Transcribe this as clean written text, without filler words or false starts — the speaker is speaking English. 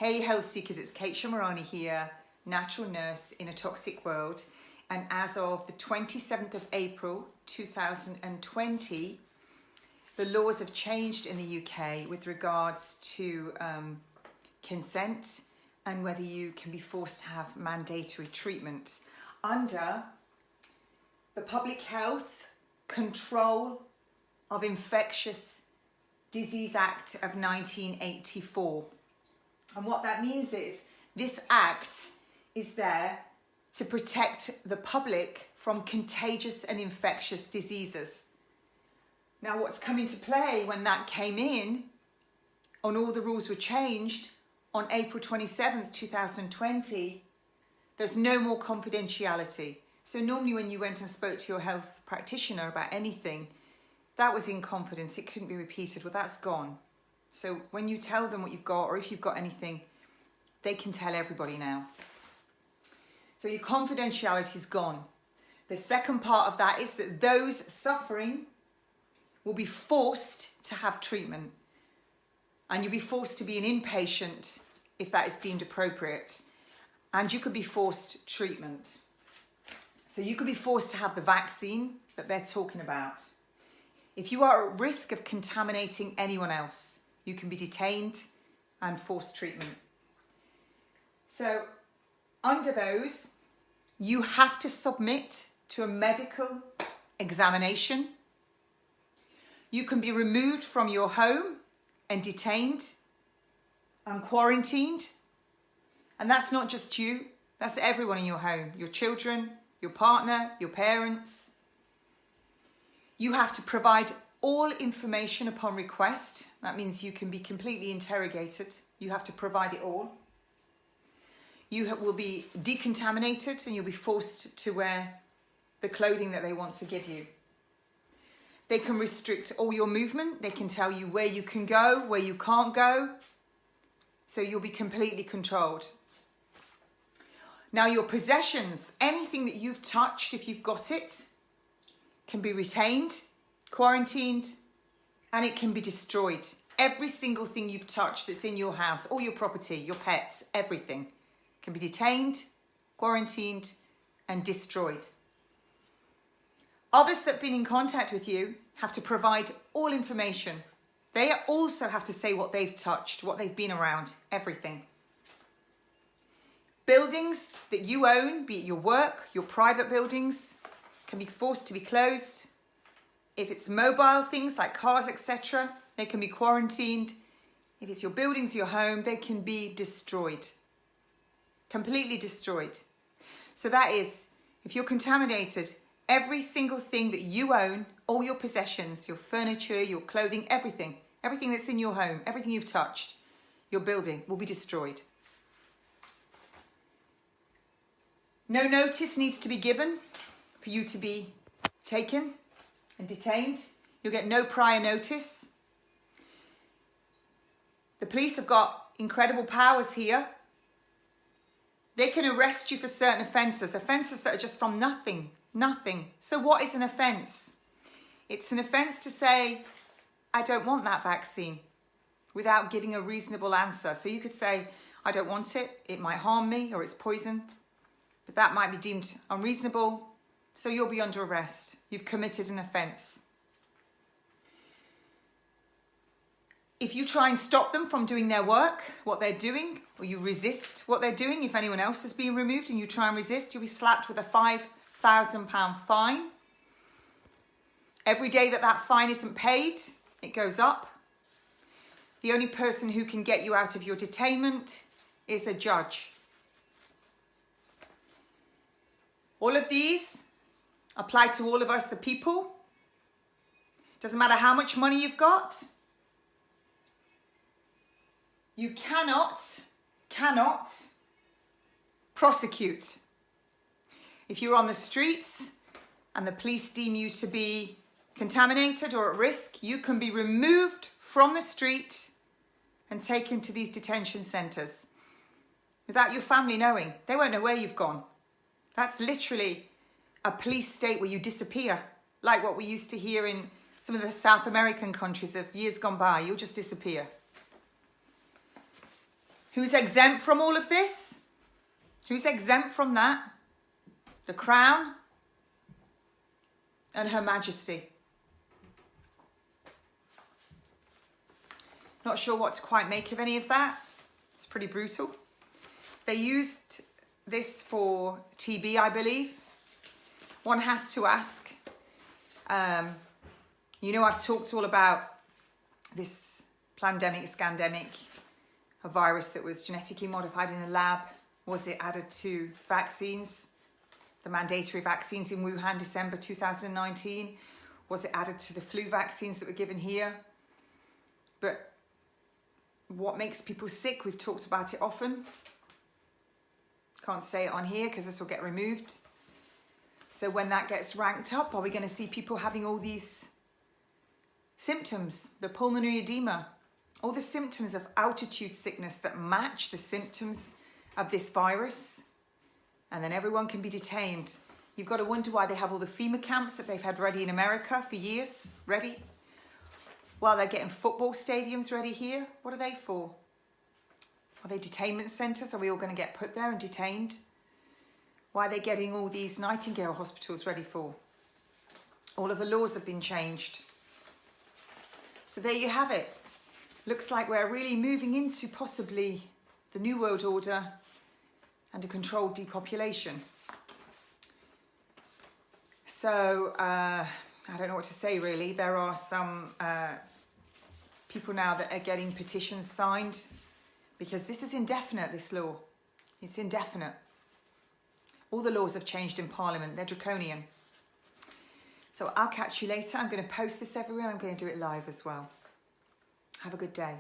Hey Health Seekers, it's Kate Shamarani here, natural nurse in a toxic world. And as of the 27th of April 2020, the laws have changed in the UK with regards to consent and whether you can be forced to have mandatory treatment under the Public Health Control of Infectious Disease Act of 1984. And what that means is this act is there to protect the public from contagious and infectious diseases. Now, what's come into play when that came in and all the rules were changed on April 27th, 2020, there's no more confidentiality. So normally when you went and spoke to your health practitioner about anything, that was in confidence, it couldn't be repeated. Well, that's gone. So when you tell them what you've got, or if you've got anything, they can tell everybody now. So your confidentiality is gone. The second part of that is that those suffering will be forced to have treatment. And you'll be forced to be an inpatient if that is deemed appropriate. And you could be forced treatment. So you could be forced to have the vaccine that they're talking about. If you are at risk of contaminating anyone else, you can be detained and forced treatment. So under those, you have to submit to a medical examination. You can be removed from your home and detained and quarantined. And that's not just you, that's everyone in your home, your children, your partner, your parents. You have to provide all information upon request. That means you can be completely interrogated. You have to provide it all. You will be decontaminated and you'll be forced to wear the clothing that they want to give you. They can restrict all your movement. They can tell you where you can go, where you can't go. So you'll be completely controlled. Now your possessions, anything that you've touched, if you've got it, can be retained, quarantined, and it can be destroyed. Every single thing you've touched that's in your house, all your property, your pets, everything can be detained, quarantined, and destroyed. Others that have been in contact with you have to provide all information. They also have to say what they've touched, what they've been around, everything. Buildings that you own, be it your work, your private buildings, can be forced to be closed. If it's mobile things like cars, etc., they can be quarantined. If it's your buildings, your home, they can be destroyed. Completely destroyed. So that is, if you're contaminated, every single thing that you own, all your possessions, your furniture, your clothing, everything that's in your home, everything you've touched, your building will be destroyed. No notice needs to be given for you to be taken and detained. You'll get no prior notice. The police have got incredible powers here. They can arrest you for certain offences that are just from nothing. So what is an offence? It's an offence to say, I don't want that vaccine, without giving a reasonable answer. So you could say, I don't want it, it might harm me, or it's poison, but that might be deemed unreasonable. So you'll be under arrest. You've committed an offence. If you try and stop them from doing their work, what they're doing, or you resist what they're doing, if anyone else is being removed and you try and resist, you'll be slapped with a £5,000 fine. Every day that fine isn't paid, it goes up. The only person who can get you out of your detainment is a judge. All of these apply to all of us, the people. Doesn't matter how much money you've got. You cannot prosecute. If you're on the streets and the police deem you to be contaminated or at risk, you can be removed from the street and taken to these detention centres without your family knowing. They won't know where you've gone. That's literally a police state where you disappear, like what we used to hear in some of the South American countries of years gone by. You'll just disappear. Who's exempt from all of this? Who's exempt from that? The Crown and Her Majesty. Not sure what to quite make of any of that. It's pretty brutal. They used this for TB, I believe. One has to ask. You know, I've talked all about this pandemic, scandemic, a virus that was genetically modified in a lab. Was it added to vaccines? The mandatory vaccines in Wuhan, December 2019. Was it added to the flu vaccines that were given here? But what makes people sick? We've talked about it often. Can't say it on here because this will get removed. So when that gets ranked up, are we going to see people having all these symptoms? The pulmonary edema, all the symptoms of altitude sickness that match the symptoms of this virus. And then everyone can be detained. You've got to wonder why they have all the FEMA camps that they've had ready in America for years, ready. While they're getting football stadiums ready here. What are they for? Are they detainment centres? Are we all going to get put there and detained? Why are they getting all these Nightingale hospitals ready for? All of the laws have been changed. So there you have it. Looks like we're really moving into possibly the New World Order and a controlled depopulation. So I don't know what to say really. There are some people now that are getting petitions signed because this is indefinite, this law. It's indefinite. All the laws have changed in Parliament. They're draconian. So I'll catch you later. I'm going to post this everywhere. I'm going to do it live as well. Have a good day.